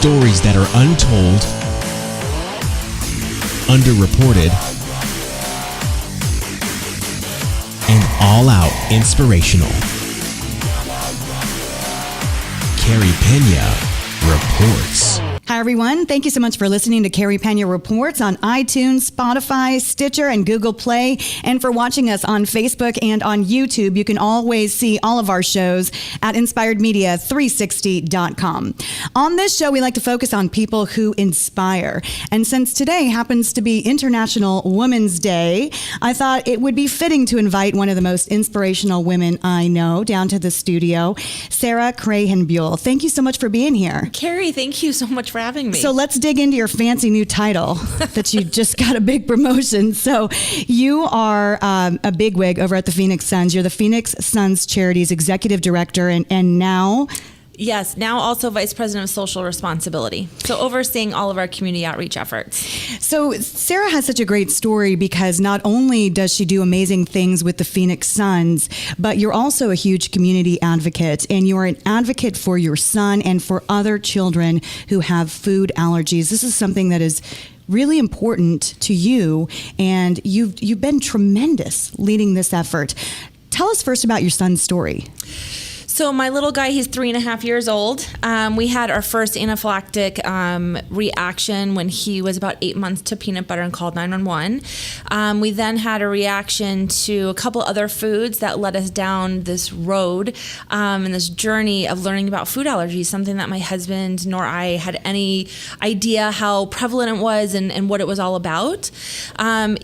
Stories that are untold, underreported, and all-out inspirational. Carey Pena Reports. Hi, everyone. Thank you so much for listening to Carey Pena Reports on iTunes, Spotify, Stitcher, and Google Play, and for watching us on Facebook and on YouTube. You can always see all of our shows at inspiredmedia360.com. On this show, we like to focus on people who inspire. And since today happens to be International Women's Day, I thought it would be fitting to invite one of the most inspirational women I know down to the studio, Sarah Krahenbuhl. Thank you so much for being here. Carey, thank you so much for having me. So let's dig into your fancy new title that you just got a big promotion. So you are a bigwig over at the Phoenix Suns. You're the Phoenix Suns Charities Executive Director and now... Yes, now also Vice President of Social Responsibility. So overseeing all of our community outreach efforts. So Sarah has such a great story because not only does she do amazing things with the Phoenix Suns, but you're also a huge community advocate, and you are an advocate for your son and for other children who have food allergies. This is something that is really important to you, and you've been tremendous leading this effort. Tell us first about your son's story. So my little guy, he's 3.5 years old. We had our first anaphylactic reaction when he was about 8 months to peanut butter and called 911. We then had a reaction to a couple other foods that led us down this road and this journey of learning about food allergies, something that my husband nor I had any idea how prevalent it was and what it was all about. So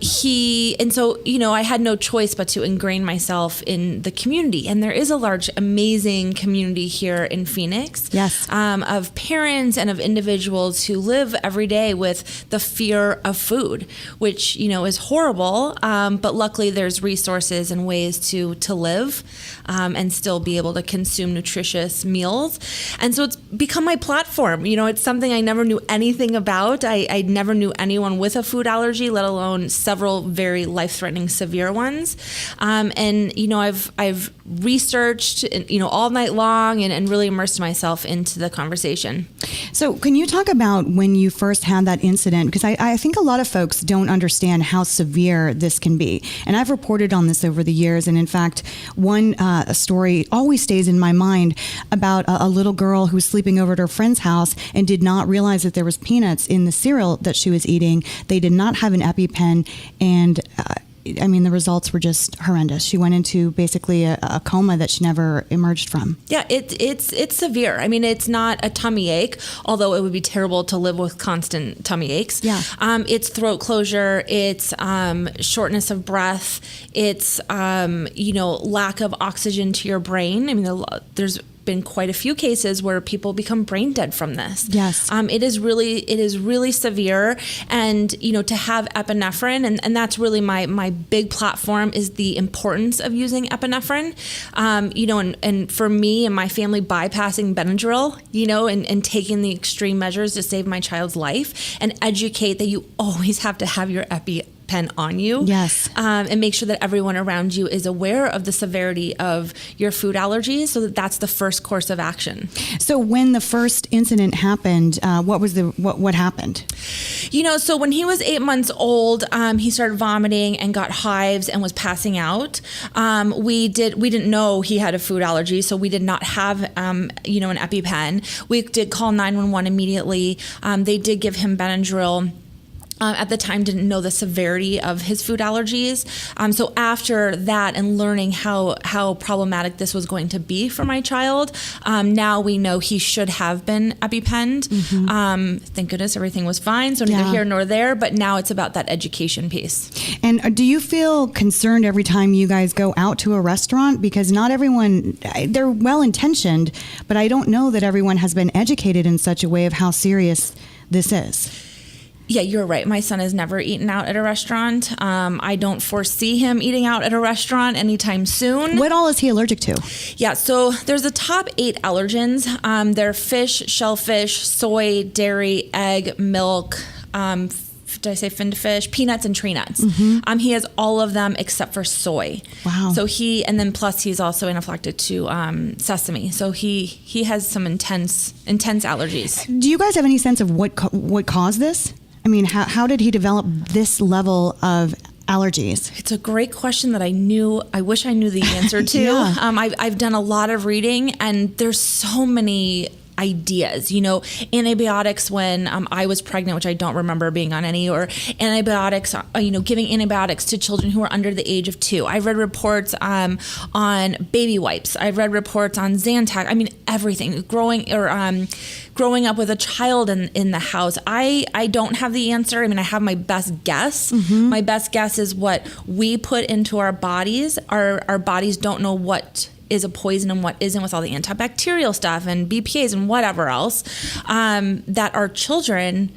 I had no choice but to ingrain myself in the community. And there is a large, amazing community here in Phoenix. Yes. Of parents and of individuals who live every day with the fear of food, which, is horrible. But luckily there's resources and ways to live and still be able to consume nutritious meals. And so it's become my platform. It's something I never knew anything about. I never knew anyone with a food allergy, let alone several very life-threatening severe ones. I've researched, all night long and really immersed myself into the conversation. So can you talk about when you first had that incident? Because I think a lot of folks don't understand how severe this can be. And I've reported on this over the years. And in fact, one story always stays in my mind about a little girl who was sleeping over at her friend's house and did not realize that there was peanuts in the cereal that she was eating. They did not have an EpiPen, and the results were just horrendous. She went into basically a coma that she never emerged from. Yeah, it's severe. It's not a tummy ache, although it would be terrible to live with constant tummy aches. Yeah. It's throat closure. It's shortness of breath. It's lack of oxygen to your brain. There's been quite a few cases where people become brain dead from this. Yes. It is really severe. And, to have epinephrine, and that's really my big platform, is the importance of using epinephrine. And for me and my family, bypassing Benadryl, and taking the extreme measures to save my child's life, and educate that you always have to have your EpiPen on you. Yes. And make sure that everyone around you is aware of the severity of your food allergies, so that that's the first course of action. So when the first incident happened, what happened? So when he was 8 months old, he started vomiting and got hives and was passing out. We didn't know he had a food allergy, so we did not have an EpiPen. We did call 911 immediately. They did give him Benadryl. At the time, didn't know the severity of his food allergies. So after that and learning how problematic this was going to be for my child, now we know he should have been EpiPenned. Mm-hmm. Thank goodness everything was fine. So neither here nor there, but now it's about that education piece. And do you feel concerned every time you guys go out to a restaurant? Because not everyone, they're well-intentioned, but I don't know that everyone has been educated in such a way of how serious this is. Yeah, you're right. My son has never eaten out at a restaurant. I don't foresee him eating out at a restaurant anytime soon. What all is he allergic to? Yeah, so there's the top 8 allergens. They're fish, shellfish, soy, dairy, egg, milk, did I say fin to fish? Peanuts and tree nuts. He has all of them except for soy. Wow. So and then plus he's also anaphylactic to sesame. So he has some intense allergies. Do you guys have any sense of what caused this? I mean, how did he develop this level of allergies? It's a great question that I wish I knew the answer to. Yeah. I've done a lot of reading, and there's so many ideas, antibiotics when I was pregnant, which I don't remember being on any, or antibiotics, giving antibiotics to children who are under the age of 2. I've read reports on baby wipes. I've read reports on Zantac. I mean, everything. Growing up with a child in the house. I don't have the answer. I mean, I have my best guess. My best guess is what we put into our bodies. Our bodies don't know what is a poison and what isn't, with all the antibacterial stuff and BPAs and whatever else, that our children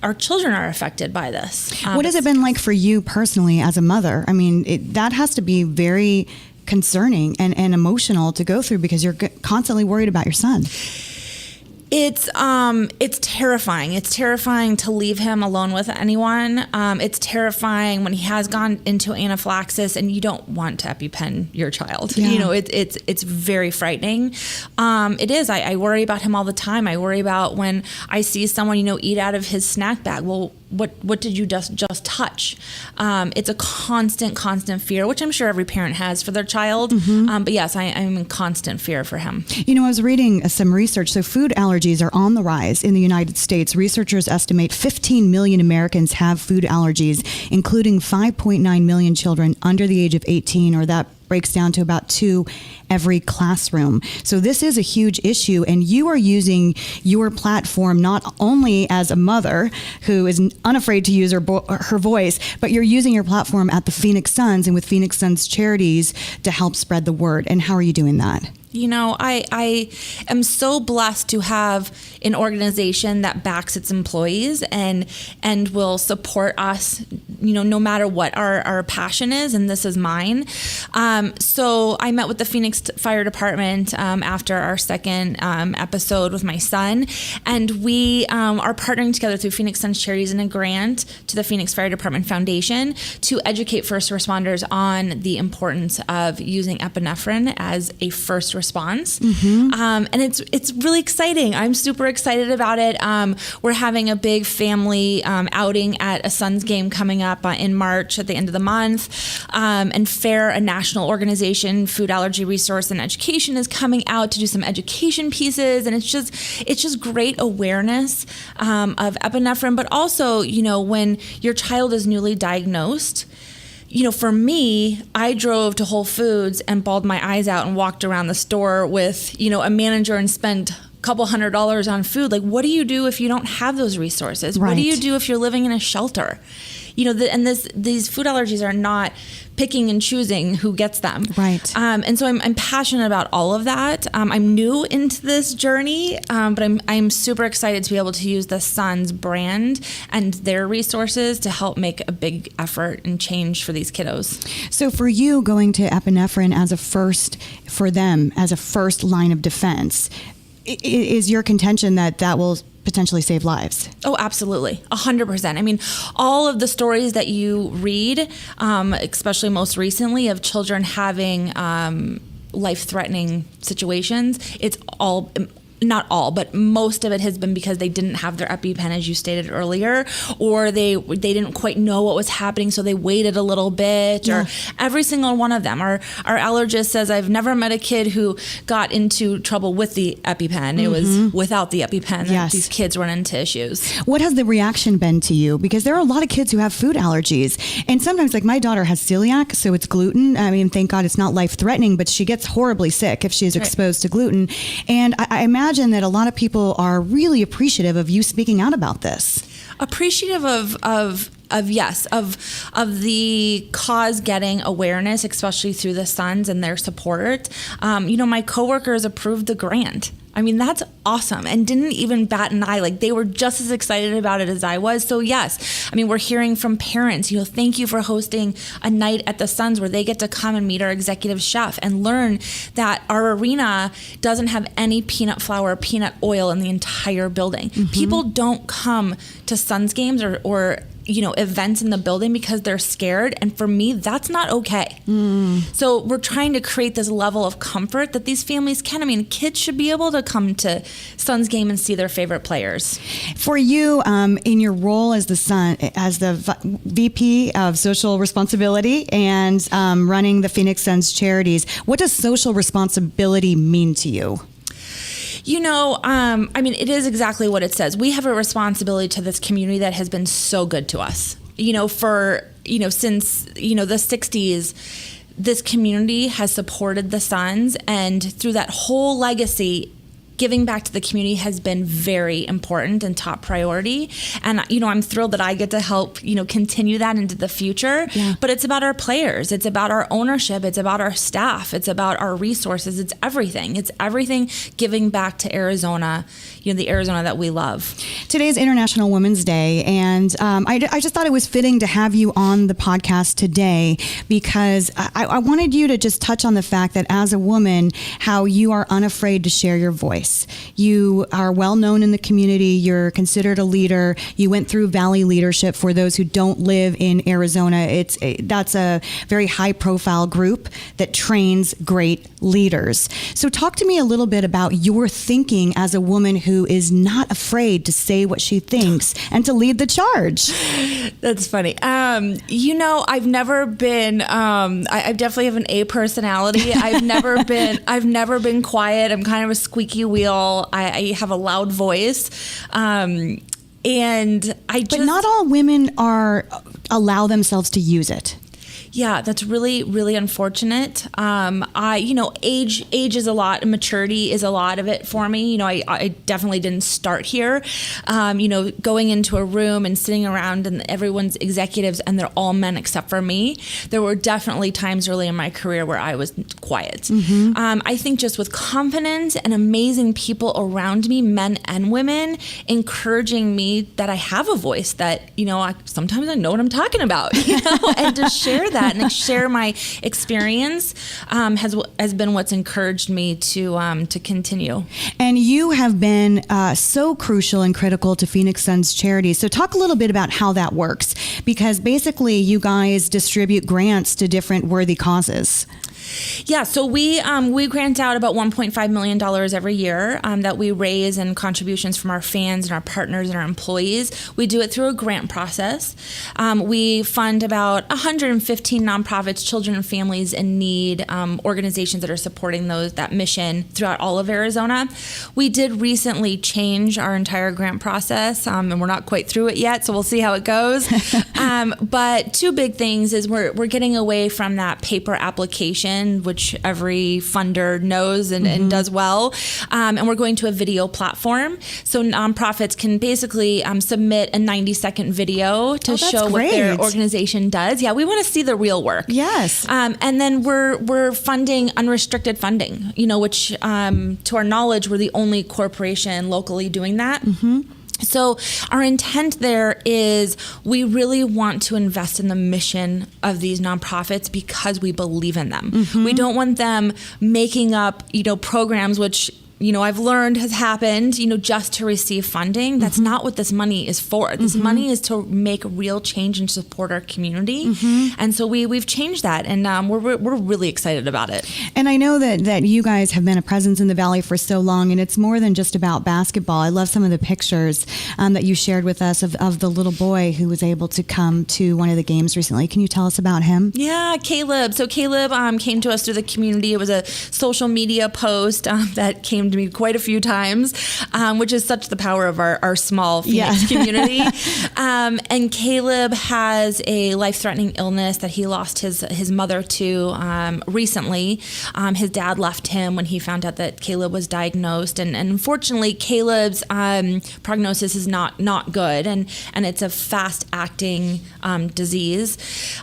are affected by this. What has it been like for you personally as a mother? I mean, that has to be very concerning and emotional to go through, because you're constantly worried about your son. It's terrifying. It's terrifying to leave him alone with anyone. It's terrifying when he has gone into anaphylaxis and you don't want to EpiPen your child. Yeah. It's very frightening. It is. I worry about him all the time. I worry about when I see someone, eat out of his snack bag. Well, what did you just touch? It's a constant fear, which I'm sure every parent has for their child. But yes, I'm in constant fear for him. I was reading some research. So food allergies are on the rise in the United States. Researchers estimate 15 million Americans have food allergies, including 5.9 million children under the age of 18, or that breaks down to about 2 every classroom. So this is a huge issue, and you are using your platform not only as a mother who is unafraid to use her voice, but you're using your platform at the Phoenix Suns and with Phoenix Suns Charities to help spread the word. And how are you doing that? I am so blessed to have an organization that backs its employees and will support us, no matter what our passion is, and this is mine. So I met with the Phoenix Fire Department after our second episode with my son, and we are partnering together through Phoenix Suns Charities in a grant to the Phoenix Fire Department Foundation to educate first responders on the importance of using epinephrine as a first response. And it's really exciting. I'm super excited about it. We're having a big family outing at a Suns game coming up in March at the end of the month. And FAIR, a national organization, Food Allergy Resource and Education, is coming out to do some education pieces. And it's just great awareness of epinephrine, but also, when your child is newly diagnosed, for me, I drove to Whole Foods and bawled my eyes out and walked around the store with, a manager and spent a couple $100s on food. Like, what do you do if you don't have those resources? Right. What do you do if you're living in a shelter? These food allergies are not picking and choosing who gets them. Right. And so I'm passionate about all of that. I'm new into this journey, but I'm super excited to be able to use the Suns brand and their resources to help make a big effort and change for these kiddos. So for you, going to epinephrine as a first line of defense, is your contention that will potentially save lives? Oh, absolutely. 100%. I mean, all of the stories that you read, especially most recently, of children having life-threatening situations, it's all... Not all, but most of it has been because they didn't have their EpiPen, as you stated earlier, or they didn't quite know what was happening, so they waited a little bit. Yeah. Or every single one of them. Our allergist says, I've never met a kid who got into trouble with the EpiPen. It was without the EpiPen that these kids run into issues. What has the reaction been to you? Because there are a lot of kids who have food allergies, and sometimes, like, my daughter has celiac, so it's gluten. I mean, thank God it's not life-threatening, but she gets horribly sick if she's exposed to gluten. And I imagine that a lot of people are really appreciative of you speaking out about this. Appreciative of the cause getting awareness, especially through the Suns and their support. My coworkers approved the grant. I mean, that's awesome, and didn't even bat an eye. Like, they were just as excited about it as I was. So yes, I mean, we're hearing from parents, thank you for hosting a night at the Suns where they get to come and meet our executive chef and learn that our arena doesn't have any peanut flour or peanut oil in the entire building. People don't come to Suns games or events in the building because they're scared. And for me, that's not okay. So we're trying to create this level of comfort that these families can. I mean, kids should be able to come to Suns game and see their favorite players. For you, in your role as the VP of Social Responsibility and running the Phoenix Suns Charities, what does social responsibility mean to you? I mean, it is exactly what it says. We have a responsibility to this community that has been so good to us. Since the 60s, this community has supported the Suns, and through that whole legacy, giving back to the community has been very important and top priority. And, I'm thrilled that I get to help, continue that into the future. Yeah. But it's about our players. It's about our ownership. It's about our staff. It's about our resources. It's everything. It's everything giving back to Arizona, the Arizona that we love. Today's International Women's Day. And I just thought it was fitting to have you on the podcast today because I wanted you to just touch on the fact that as a woman, how you are unafraid to share your voice. You are well known in the community. You're considered a leader. You went through Valley Leadership. For those who don't live in Arizona, that's a very high profile group that trains great leaders. So talk to me a little bit about your thinking as a woman who is not afraid to say what she thinks and to lead the charge. That's funny. I've never been, I definitely have an A personality. I've never been quiet. I'm kind of a squeaky wheel. I have a loud voice. But not all women allow themselves to use it. Yeah, that's really, really unfortunate. Age is a lot, maturity is a lot of it for me. I definitely didn't start here. Going into a room and sitting around and everyone's executives and they're all men except for me. There were definitely times early in my career where I was quiet. Mm-hmm. I think just with confidence and amazing people around me, men and women, encouraging me that I have a voice, that, sometimes I know what I'm talking about, and to share that and share my experience has been what's encouraged me to continue. And you have been so crucial and critical to Phoenix Suns Charities. So talk a little bit about how that works, because basically you guys distribute grants to different worthy causes. Yeah, so we grant out about $1.5 million every year that we raise in contributions from our fans and our partners and our employees. We do it through a grant process. We fund about 115 nonprofits, children and families in need, organizations that are supporting that mission throughout all of Arizona. We did recently change our entire grant process, and we're not quite through it yet, so we'll see how it goes. But two big things is we're getting away from that paper application, which every funder knows and does well. And we're going to a video platform. So nonprofits can basically submit a 90-second video to show what their organization does. Yeah, we want to see the real work. Yes. And then we're funding unrestricted funding, which to our knowledge, we're the only corporation locally doing that. Mm-hmm. So our intent there is we really want to invest in the mission of these nonprofits because we believe in them. Mm-hmm. We don't want them making up, programs which I've learned has happened, just to receive funding. That's not what this money is for. This money is to make real change and support our community. And so we've changed that, and we're really excited about it. And I know that you guys have been a presence in the Valley for so long, and it's more than just about basketball. I love some of the pictures that you shared with us of the little boy who was able to come to one of the games recently. Can you tell us about him? Yeah, Caleb. So Caleb came to us through the community. It was a social media post that came to me quite a few times, which is such the power of our small Phoenix community. And Caleb has a life-threatening illness that he lost his mother to recently. His dad left him when he found out that Caleb was diagnosed, and unfortunately Caleb's prognosis is not good, and it's a fast-acting disease.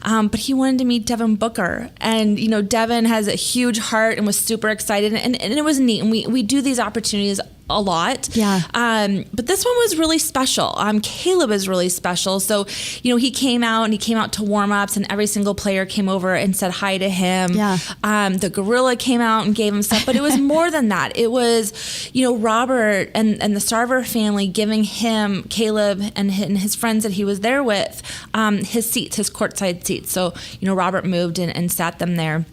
But he wanted to meet Devin Booker, and Devin has a huge heart and was super excited, and it was neat, and we do these opportunities a lot. Yeah. But this one was really special. Caleb is really special. So, he came out to warm-ups, and every single player came over and said hi to him. Yeah. The gorilla came out and gave him stuff, but it was more than that. It was, Robert and the Sarver family giving him, Caleb and his friends that he was there with, his seats, his courtside seats. So, Robert moved and sat them there.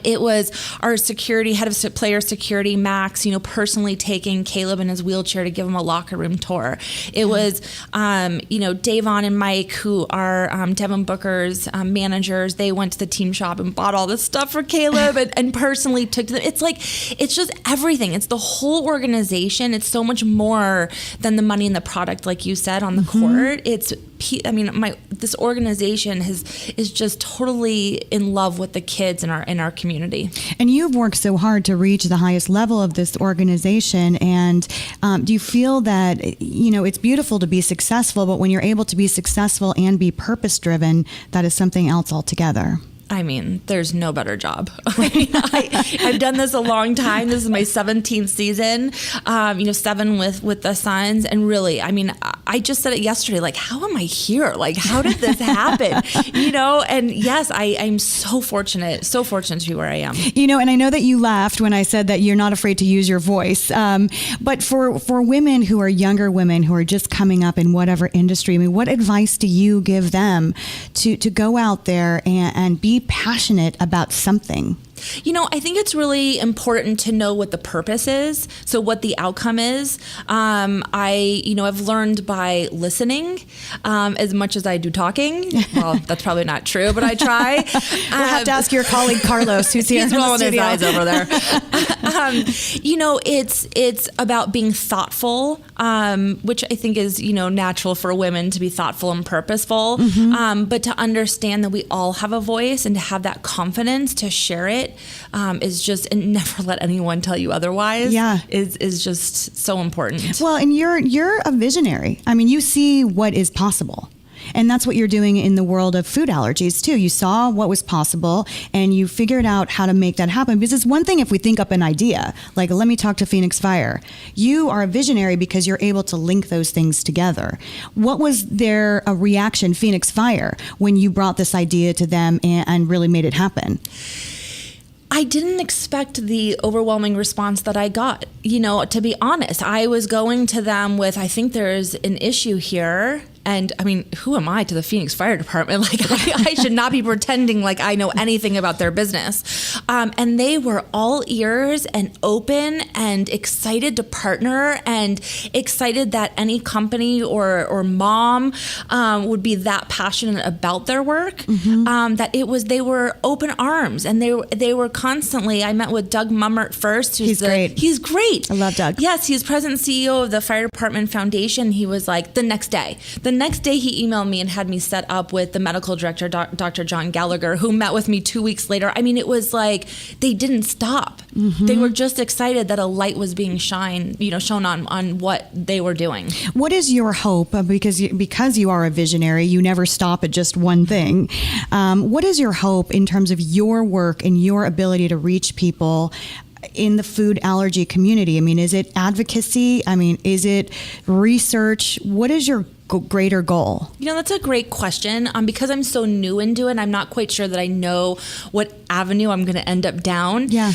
It was our head of player security, Max, personally taking Caleb in his wheelchair to give him a locker room tour. It was, Davon and Mike, who are Devin Booker's managers. They went to the team shop and bought all this stuff for Caleb and personally took to them. It's just everything. It's the whole organization. It's so much more than the money and the product, like you said, on the court. This organization is just totally in love with the kids in our community. And you've worked so hard to reach the highest level of this organization. And do you feel that, it's beautiful to be successful, but when you're able to be successful and be purpose driven, that is something else altogether? There's no better job. I've done this a long time. This is my 17th season, 7 with the Suns. And really, I just said it yesterday, how am I here? How did this happen? And yes, I'm so fortunate to be where I am. And I know that you laughed when I said that you're not afraid to use your voice. But for women who are younger women who are just coming up in whatever industry, what advice do you give them to go out there and be passionate about something? I think it's really important to know what the purpose is, so what the outcome is. I've learned by listening as much as I do talking. Well, that's probably not true, but I try. We'll have to ask your colleague Carlos, who's here in the studio. He's rolling his eyes over there. It's about being thoughtful, which I think is, natural for women to be thoughtful and purposeful, but to understand that we all have a voice and to have that confidence to share it is just, and never let anyone tell you otherwise. Yeah. is just so important. Well, and you're a visionary. You see what is possible. And that's what you're doing in the world of food allergies too. You saw what was possible and you figured out how to make that happen. Because it's one thing if we think up an idea, like let me talk to Phoenix Fire. You are a visionary because you're able to link those things together. What was their reaction, Phoenix Fire, when you brought this idea to them and really made it happen? I didn't expect the overwhelming response that I got. To be honest, I was going to them with, I think there's an issue here. And who am I to the Phoenix Fire Department? I should not be pretending like I know anything about their business. And they were all ears and open and excited to partner and excited that any company or mom would be that passionate about their work. They were open arms and they were constantly. I met with Doug Mummert first. He's great. He's great. I love Doug. Yes, he's president and CEO of the Fire Department Foundation. He was like the next day he emailed me and had me set up with the medical director, Dr. John Gallagher, who met with me 2 weeks later. It was like they didn't stop. They were just excited that a light was being shone on what they were doing. What is your hope? Because you are a visionary, you never stop at just one thing. What is your hope in terms of your work and your ability to reach people in the food allergy community? Is it advocacy? Is it research? What is your greater goal? That's a great question. Because I'm so new into it, I'm not quite sure that I know what avenue I'm going to end up down. Yeah.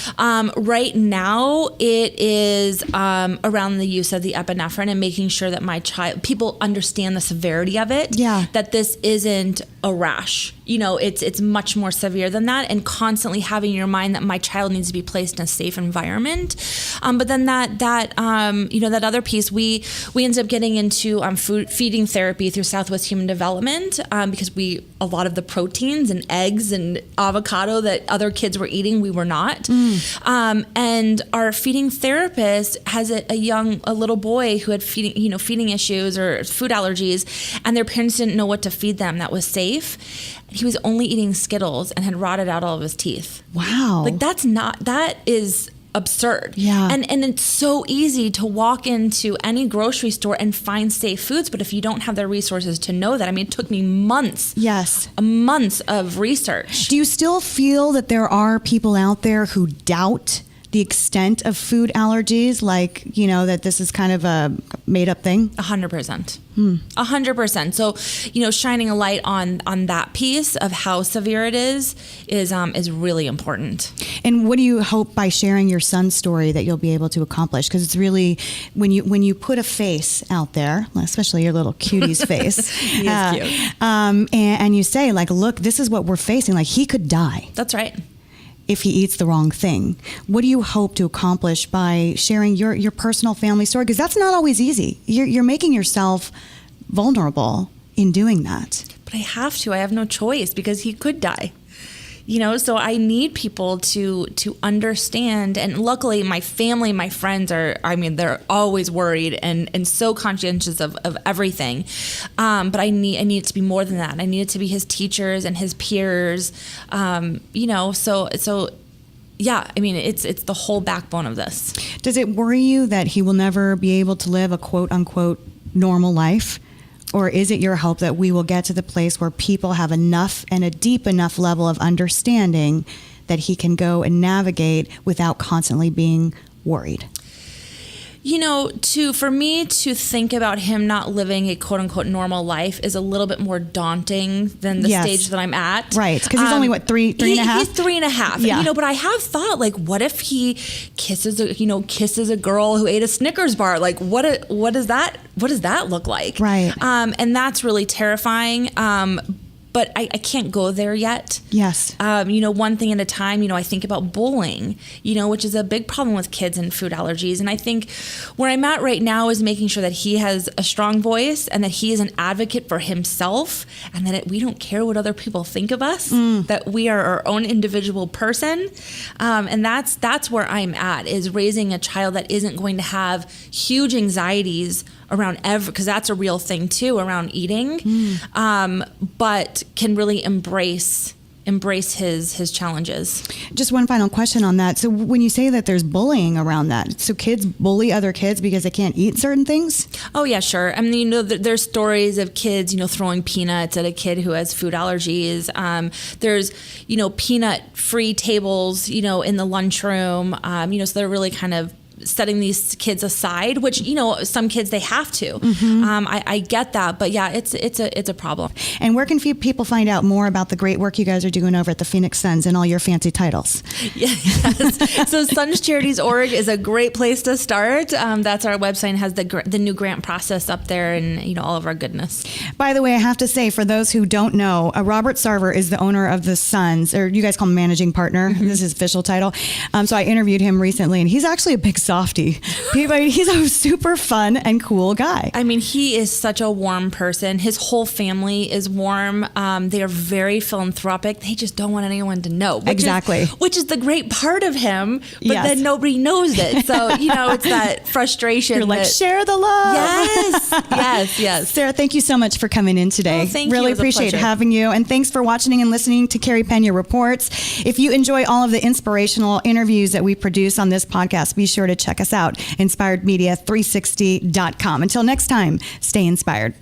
Right now, it is around the use of the epinephrine and making sure that people understand the severity of it. Yeah. That this isn't a rash. It's much more severe than that, and constantly having in your mind that my child needs to be placed in a safe environment. But then that other piece, we ended up getting into feeding therapy through Southwest Human Development because a lot of the proteins and eggs and avocado that other kids were eating, we were not. And our feeding therapist has a little boy who had feeding issues or food allergies, and their parents didn't know what to feed them that was safe. He was only eating Skittles and had rotted out all of his teeth. Wow. That is absurd. Yeah. And it's so easy to walk into any grocery store and find safe foods, but if you don't have the resources to know that, it took me months. Yes. Months of research. Do you still feel that there are people out there who doubt the extent of food allergies, like, that this is kind of a made up thing? 100%. 100%. So, shining a light on that piece of how severe it is really important. And what do you hope by sharing your son's story that you'll be able to accomplish? Because it's really, when you put a face out there, especially your little cutie's face, he is cute. And you say, like, look, this is what we're facing. Like, he could die. That's right. If he eats the wrong thing. What do you hope to accomplish by sharing your personal family story? Because that's not always easy. You're making yourself vulnerable in doing that. But I have to. I have no choice because he could die. So I need people to understand. And luckily, my family, my friends they're always worried and so conscientious of everything. But I need it to be more than that. I need it to be his teachers and his peers. So yeah, it's the whole backbone of this. Does it worry you that he will never be able to live a quote unquote normal life? Or is it your hope that we will get to the place where people have enough and a deep enough level of understanding that he can go and navigate without constantly being worried? For me to think about him not living a quote unquote normal life is a little bit more daunting than the stage that I'm at. Right. Because he's only three and a half? He's 3.5. Yeah. But I have thought, like, what if he kisses a girl who ate a Snickers bar? Like, what does that look like? Right. And that's really terrifying. But I can't go there yet. Yes. One thing at a time. I think about bullying, which is a big problem with kids and food allergies. And I think where I'm at right now is making sure that he has a strong voice and that he is an advocate for himself and that we don't care what other people think of us, that we are our own individual person. And that's where I'm at, is raising a child that isn't going to have huge anxieties around because that's a real thing too, around eating, but can really embrace his challenges. Just one final question on that. So when you say that there's bullying around that, so kids bully other kids because they can't eat certain things? Oh yeah, sure. There's stories of kids, throwing peanuts at a kid who has food allergies. There's, peanut-free tables, in the lunchroom. So they're really kind of setting these kids aside, which, some kids, they have to. I get that, but yeah, it's a problem. And where can people find out more about the great work you guys are doing over at the Phoenix Suns and all your fancy titles? Yes. So SunsCharities.org is a great place to start. That's our website, and has the new grant process up there and, all of our goodness. By the way, I have to say, for those who don't know, Robert Sarver is the owner of the Suns, or you guys call him managing partner. This is his official title. So I interviewed him recently, and he's actually a big softie. He's a super fun and cool guy. He is such a warm person. His whole family is warm. They are very philanthropic. They just don't want anyone to know. Which is the great part of him, but then nobody knows it. So, it's that frustration. You're like, share the love. Yes. Sarah, thank you so much for coming in today. Thank you. Really appreciate having you. And thanks for watching and listening to Carey Pena Reports. If you enjoy all of the inspirational interviews that we produce on this podcast, be sure to check us out, inspiredmedia360.com. Until next time, stay inspired.